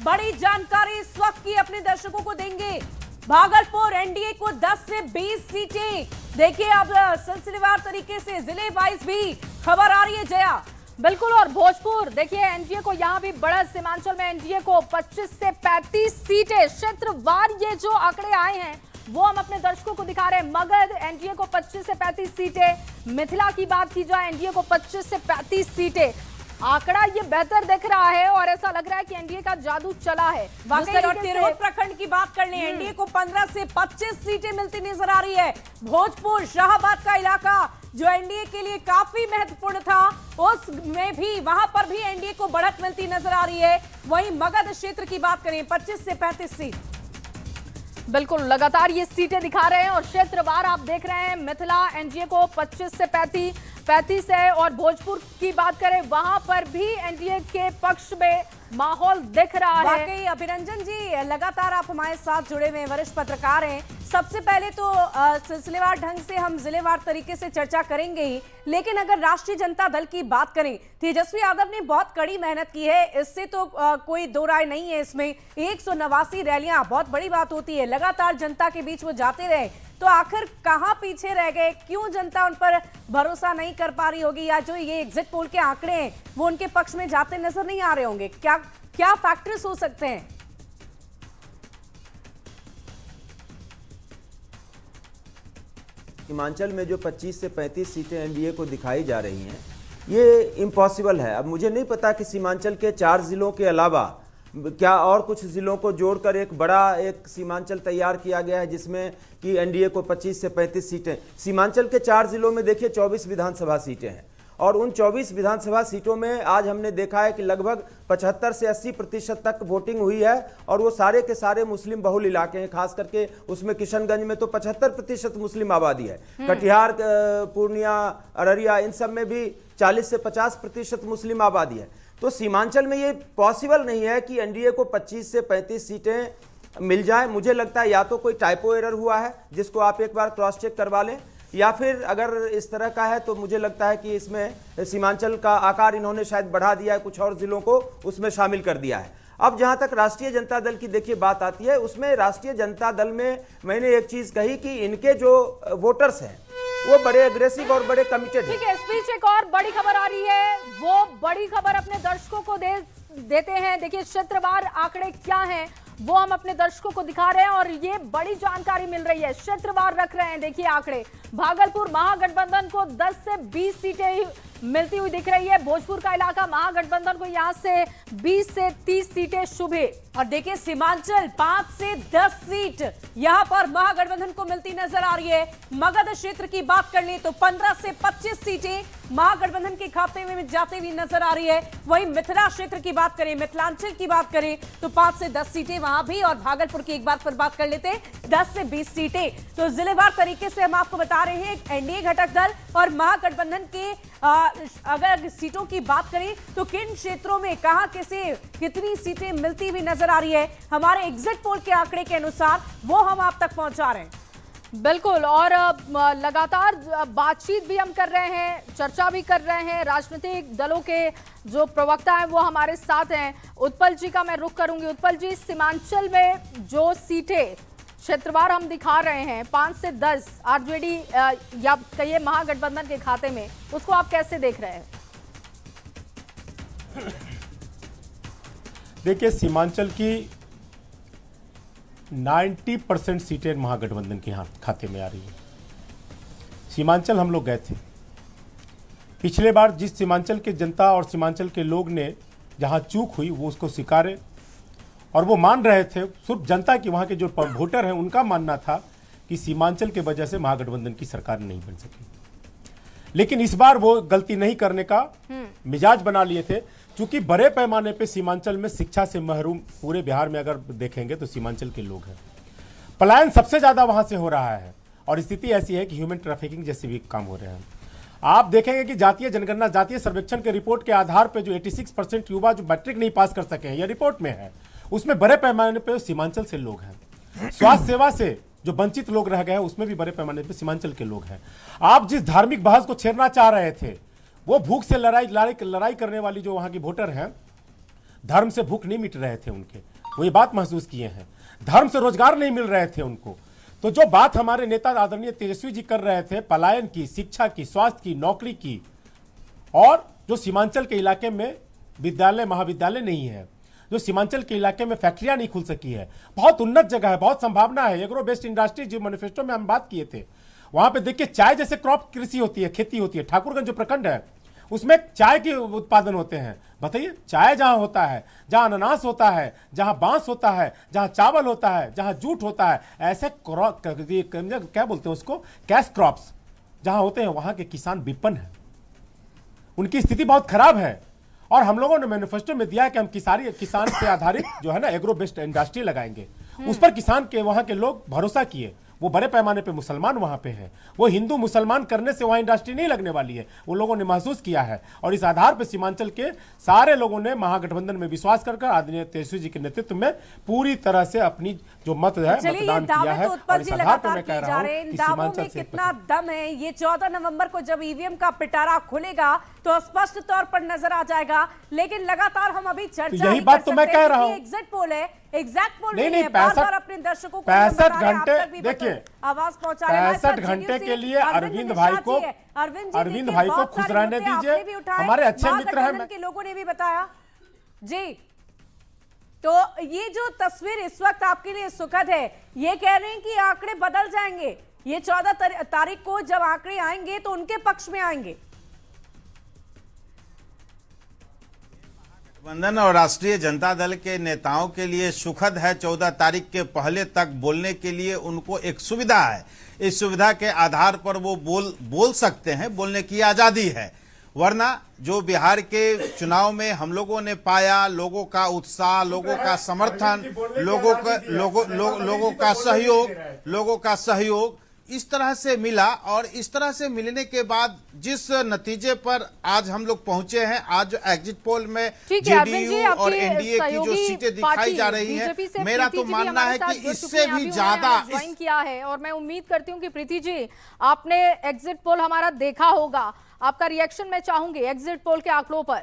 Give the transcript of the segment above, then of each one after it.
बड़ी जानकारी इस वक्त की अपने दर्शकों को देंगे। भागलपुर एनडीए को 10 से 20 सीटें। देखिए अब सिलसिलेवार तरीके से जिले वाइज भी खबर आ रही है जया। बिल्कुल, और भोजपुर देखिए एनडीए को यहाँ भी बड़ा, सीमांचल में एनडीए को 25 से 35 सीटें। क्षेत्रवार ये जो आंकड़े आए हैं वो हम अपने दर्शकों को दिखा रहे हैं। मगध एनडीए को 25 से 35 सीटें, मिथिला की बात की जाए एनडीए को 25 से 35 सीटें। आंकड़ा ये बेहतर दिख रहा है और ऐसा लग रहा है कि एनडीए का जादू चला है। वाकई और तिरहुत प्रखंड की बात कर लें, एनडीए को 15 से 25 सीटें मिलती नजर आ रही है। भोजपुर शाहबाद का इलाका जो एनडीए के लिए काफी महत्वपूर्ण था, उसमें भी वहां पर भी एनडीए को बढ़त मिलती नजर आ रही है। वहीं मगध क्षेत्र की बात करें 25 से 35 सीट। बिल्कुल, लगातार ये सीटें दिखा रहे हैं और क्षेत्रवार आप देख रहे हैं। मिथिला एनडीए को 25 से 35 है और भोजपुर की बात करें वहां पर भी एनडीए के पक्ष में माहौल दिख रहा है। वाकई अभिरंजन जी, लगातार आप हमारे साथ जुड़े हुए वरिष्ठ पत्रकार हैं। सबसे पहले तो सिलसिलेवार ढंग से हम जिलेवार तरीके से चर्चा करेंगे ही, लेकिन अगर राष्ट्रीय जनता दल की बात करें, तेजस्वी यादव ने बहुत कड़ी मेहनत की है, इससे तो कोई दो राय नहीं है। इसमें 189 रैलियां बहुत बड़ी बात होती है। लगातार जनता के बीच वो जाते रहे, तो आखिर कहां पीछे रह गए? क्यों जनता उन पर भरोसा नहीं कर पा रही होगी, या जो ये एग्जिट पोल के आंकड़े हैं वो उनके पक्ष में जाते नजर नहीं आ रहे होंगे? क्या फैक्टर्स हो सकते हैं? हिमाचल में जो 25 से 35 सीटें एनडीए को दिखाई जा रही हैं, ये इम्पॉसिबल है। अब मुझे नहीं पता कि सीमांचल के 4 जिलों के अलावा क्या और कुछ जिलों को जोड़कर एक बड़ा एक सीमांचल तैयार किया गया है जिसमें कि एनडीए को 25 से 35 सीटें। सीमांचल के 4 जिलों में देखिए 24 विधानसभा सीटें हैं और उन 24 विधानसभा सीटों में आज हमने देखा है कि लगभग 75 से 80% तक वोटिंग हुई है और वो सारे के सारे मुस्लिम बहुल इलाके हैं। खास करके उसमें किशनगंज में तो 75% मुस्लिम आबादी है। कटिहार, पूर्णिया, अररिया, इन सब में भी 40 से 50% मुस्लिम आबादी है। तो सीमांचल में ये पॉसिबल नहीं है कि एनडीए को 25 से 35 सीटें मिल जाए। मुझे लगता है या तो कोई टाइपो एरर हुआ है जिसको आप एक बार क्रॉस चेक करवा लें, या फिर अगर इस तरह का है तो मुझे लगता है कि इसमें सीमांचल का आकार इन्होंने शायद बढ़ा दिया है, कुछ और जिलों को उसमें शामिल कर दिया है। अब जहां तक राष्ट्रीय जनता दल की देखिए बात आती है, उसमें राष्ट्रीय जनता दल में मैंने एक चीज कही कि इनके जो वोटर्स हैं वो बड़े अग्रेसिव और बड़े कमिटेड हैं। ठीक है, इस बीच एक और बड़ी खबर आ रही है, वो बड़ी खबर अपने दर्शकों को देते हैं। देखिए क्षेत्रवार आंकड़े क्या हैं वो हम अपने दर्शकों को दिखा रहे हैं और ये बड़ी जानकारी मिल रही है। क्षेत्रवार रख रहे हैं, देखिए आंकड़े। भागलपुर महागठबंधन को 10 से 20 सीटें मिलती हुई दिख रही है। भोजपुर का इलाका महागठबंधन को यहां से 20 से 30 सीटें शुभ है। और देखिए सीमांचल 5 से 10 सीट यहां पर महागठबंधन को मिलती नजर आ रही है। मगध क्षेत्र की बात कर ले तो 15 से 25 सीटें महागठबंधन के खाते में जाते हुए नजर आ रही है। वहीं मिथिला क्षेत्र की बात करें, मिथिलांचल की बात करें तो 5 से 10 सीटें वहां भी, और भागलपुर की एक बार फिर बात कर लेते 10 से 20 सीटें। तो जिलेवार तरीके से हम आपको बता रहे हैं एनडीए घटक दल और महागठबंधन के अगर सीटों की बात करें तो किन क्षेत्रों में कहां कितनी सीटें मिलती हुई नजर आ रही है, हमारे एग्जिट पोल के आंकड़े के अनुसार वो हम आप तक पहुंचा रहे हैं। बिल्कुल, और लगातार बातचीत भी हम कर रहे हैं, चर्चा भी कर रहे हैं। राजनीतिक दलों के जो प्रवक्ता हैं वो हमारे साथ हैं। उत्पल जी का मैं रुख करूंगी। उत्पल जी, सीमांचल में जो सीटें क्षेत्रवार हम दिखा रहे हैं 5 से 10 आरजेडी या कहिए महागठबंधन के खाते में, उसको आप कैसे देख रहे हैं? देखिए, सीमांचल की 90% सीटें महागठबंधन के खाते में आ रही है। सीमांचल हम लोग गए थे पिछले बार, जिस सीमांचल के जनता और सीमांचल के लोग ने जहां चूक हुई वो उसको स्वीकारे और वो मान रहे थे। सिर्फ जनता की, वहां के जो वोटर हैं उनका मानना था कि सीमांचल के वजह से महागठबंधन की सरकार नहीं बन सकी। लेकिन इस बार वो गलती नहीं करने का मिजाज बना लिए थे, क्योंकि बड़े पैमाने पे सीमांचल में शिक्षा से महरूम पूरे बिहार में अगर देखेंगे तो सीमांचल के लोग हैं। पलायन सबसे ज्यादा वहां से हो रहा है और स्थिति ऐसी है कि ह्यूमन ट्रैफिकिंग जैसे भी काम हो रहे हैं। आप देखेंगे कि जातीय जनगणना, जातीय सर्वेक्षण के रिपोर्ट के आधार पर जो 86% युवा जो मैट्रिक नहीं पास कर सके हैं, यह रिपोर्ट में है, उसमें बड़े पैमाने पर सीमांचल से लोग हैं। स्वास्थ्य सेवा से जो वंचित लोग रह गए हैं उसमें भी बड़े पैमाने पर सीमांचल के लोग हैं। आप जिस धार्मिक बहस को छेड़ना चाह रहे थे, वो भूख से लड़ाई करने वाली जो वहां की वोटर हैं, धर्म से भूख नहीं मिट रहे थे उनके, वो ये बात महसूस किए हैं। धर्म से रोजगार नहीं मिल रहे थे उनको। तो जो बात हमारे नेता आदरणीय तेजस्वी जी कर रहे थे, पलायन की, शिक्षा की, स्वास्थ्य की, नौकरी की, और जो सीमांचल के इलाके में विद्यालय महाविद्यालय नहीं है, जो सीमांचल के इलाके में फैक्ट्रियां नहीं खुल सकी है, बहुत उन्नत जगह है, बहुत संभावना है। एग्रो बेस्ड इंडस्ट्री जो मैनिफेस्टो में हम बात किए थे, वहां पे देखिए चाय जैसे क्रॉप कृषि होती है, खेती होती है। ठाकुरगंज जो प्रखंड है उसमें चाय के उत्पादन होते हैं। बताइए, चाय जहां होता है, जहां अनानास होता है, जहां बांस होता है, जहां चावल होता है, जहां जूट होता है, ऐसे क्या बोलते हैं उसको, कैश क्रॉप्स जहां होते हैं, वहां के किसान विपन्न है, उनकी स्थिति बहुत खराब है। और हम लोगों ने मैनिफेस्टो में दिया है कि हम किसान से आधारित जो है ना एग्रो बेस्ड इंडस्ट्री लगाएंगे। उस पर किसान के वहां के लोग भरोसा किए। वो बड़े पैमाने पे मुसलमान वहां पे है, वो हिंदू मुसलमान करने से वहां इंडस्ट्री नहीं लगने वाली है, वो लोगों ने महसूस किया है। और इस आधार पर सीमांचल के सारे लोगों ने महागठबंधन में विश्वास कर आदरणीय तेजस्वी जी के नेतृत्व में पूरी तरह से अपनी जो मत है मतदान किया है। और इस आधार पर मैं कह रहा हूं कि सीमांचल से कितना दम है, ये 14 नवंबर को जब ईवीएम का पिटारा खुलेगा तो स्पष्ट तौर पर नजर आ जाएगा। लेकिन लगातार हम अभी चर्चा यही बात तो मैं कह रहा हूं, एग्जिट पोल है, एग्जैक्ट पोल नहीं, है। बार-बार अपने दर्शकों को 65 घंटे देखिए, आवाज पहुंचा रहे हैं। 65 घंटे के लिए अरविंद भाई को खुश रहने दीजिए, हमारे अच्छे मित्र हैं के लोगों ने भी बताया जी। तो ये जो तस्वीर इस वक्त आपके लिए सुखद है, ये कह रहे हैं कि आंकड़े बदल जाएंगे। ये 14 तारीख को जब आंकड़े आएंगे तो उनके पक्ष में आएंगे। गठबंधन और राष्ट्रीय जनता दल के नेताओं के लिए सुखद है। 14 तारीख के पहले तक बोलने के लिए उनको एक सुविधा है। इस सुविधा के आधार पर वो बोल सकते हैं, बोलने की आजादी है। वरना जो बिहार के चुनाव में हम लोगों ने पाया, लोगों का उत्साह, लोगों का समर्थन, लोगों का सहयोग इस तरह से मिला। और इस तरह से मिलने के बाद जिस नतीजे पर आज हम लोग पहुंचे हैं, आज जो एग्जिट पोल में जेडीयू और एनडीए की जो सीटें दिखाई जा रही हैं, मेरा तो मानना है कि इससे भी ज्यादा ज्वाइन किया है। और मैं उम्मीद करती हूं कि प्रीति जी, आपने एग्जिट पोल हमारा देखा होगा, आपका रिएक्शन मैं चाहूंगी एग्जिट पोल के आंकड़ों पर।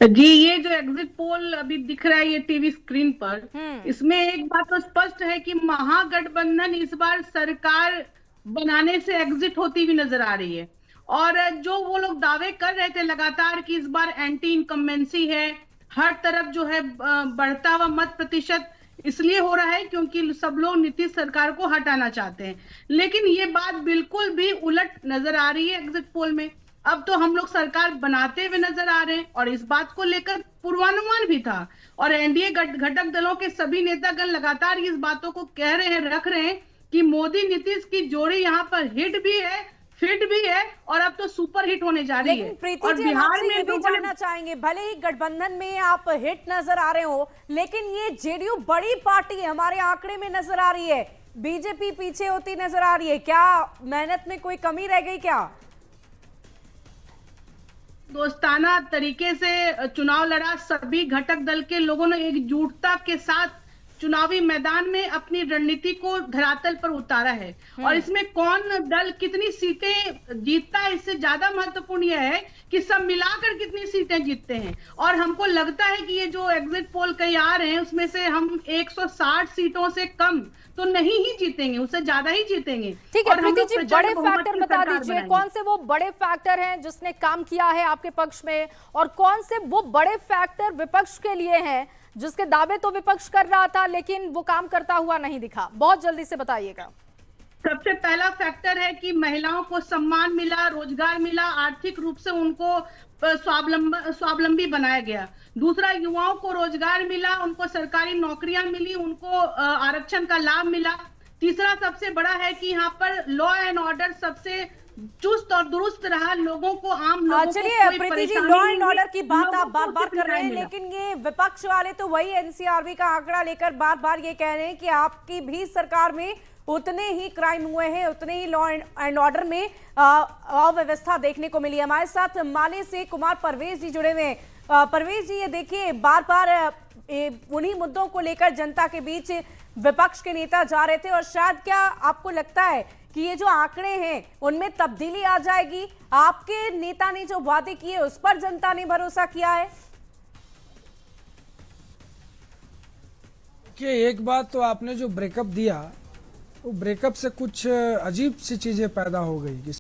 जी, ये जो एग्जिट पोल अभी दिख रहा है ये टीवी स्क्रीन पर, इसमें एक बात तो स्पष्ट है कि महागठबंधन इस बार सरकार बनाने से एग्जिट होती हुई नजर आ रही है। और जो वो लोग दावे कर रहे थे लगातार कि इस बार एंटी इनकम्बेंसी है, हर तरफ जो है बढ़ता हुआ मत प्रतिशत इसलिए हो रहा है क्योंकि सब लोग नीतीश सरकार को हटाना चाहते हैं। लेकिन ये बात बिल्कुल भी उलट नजर आ रही है एग्जिट पोल में। अब तो हम लोग सरकार बनाते हुए नजर आ रहे हैं और इस बात को लेकर पूर्वानुमान भी था। और एनडीए घटक दलों के सभी नेतागण लगातार इस बातों को कह रहे हैं, रख रहे हैं कि मोदी नीतीश की जोड़ी यहाँ पर हिट भी है, फिट भी है और अब तो सुपर हिट होने जा रही है। प्रीति जी, बिहार में भी जानना चाहेंगे, भले ही गठबंधन में आप हिट नजर आ रहे हो, लेकिन ये जेडीयू बड़ी पार्टी हमारे आंकड़े में नजर आ रही है, बीजेपी पीछे होती नजर आ रही है। क्या मेहनत में कोई कमी रह गई क्या? दोस्ताना तरीके से चुनाव लड़ा, सभी घटक दल के लोगों ने एकजुटता के साथ चुनावी मैदान में अपनी रणनीति को धरातल पर उतारा है। और इसमें कौन दल कितनी सीटें जीतता है इससे ज्यादा महत्वपूर्ण यह है कि सब मिलाकर कितनी सीटें जीतते हैं। और हमको लगता है कि ये जो एग्जिट पोल कई आ रहे हैं उसमें से हम 160 सीटों से कम तो नहीं ही जीतेंगे, उससे ज्यादा ही जीतेंगे। ठीक है प्रीति जी, बड़े फैक्टर बता दीजिए, कौन से वो बड़े फैक्टर हैं जिसने काम किया है आपके पक्ष में, और कौन से वो बड़े फैक्टर विपक्ष के लिए हैं जिसके दावे तो विपक्ष कर रहा था लेकिन वो काम करता हुआ नहीं दिखा? बहुत जल्दी से बताइएगा। सबसे पहला फैक्टर है कि महिलाओं को सम्मान मिला, रोजगार मिला, आर्थिक रूप से उनको स्वावलंबी बनाया गया। दूसरा, युवाओं को रोजगार मिला, उनको सरकारी नौकरियां मिली, उनको आरक्षण का लाभ मिला। तीसरा सबसे बड़ा है कि यहाँ पर लॉ एंड ऑर्डर सबसे चुस्त और दुरुस्त रहा, लोगों को, आम लोगों को चलिए Preeti ji, law and order की बात आप बार बार कर रहे हैं, लेकिन ये विपक्ष वाले तो वही एनसीआरबी का आंकड़ा लेकर बार बार ये कह रहे हैं कि आपकी भी सरकार में उतने ही क्राइम हुए हैं, उतने ही लॉ एंड ऑर्डर में अव्यवस्था देखने को मिली है। हमारे साथ माले से कुमार परवेज जी जुड़े हुए हैं। परवेज जी, ये देखिए बार बार उन्हीं मुद्दों को लेकर जनता के बीच विपक्ष के नेता जा रहे थे, और शायद क्या आपको लगता है कि ये जो आंकड़े हैं उनमें तब्दीली आ जाएगी? आपके नेता ने जो वादे किए उस पर जनता ने भरोसा किया है? देखिए, एक बात तो आपने जो ब्रेकअप दिया, वो ब्रेकअप से कुछ अजीब सी चीजें पैदा हो गई कि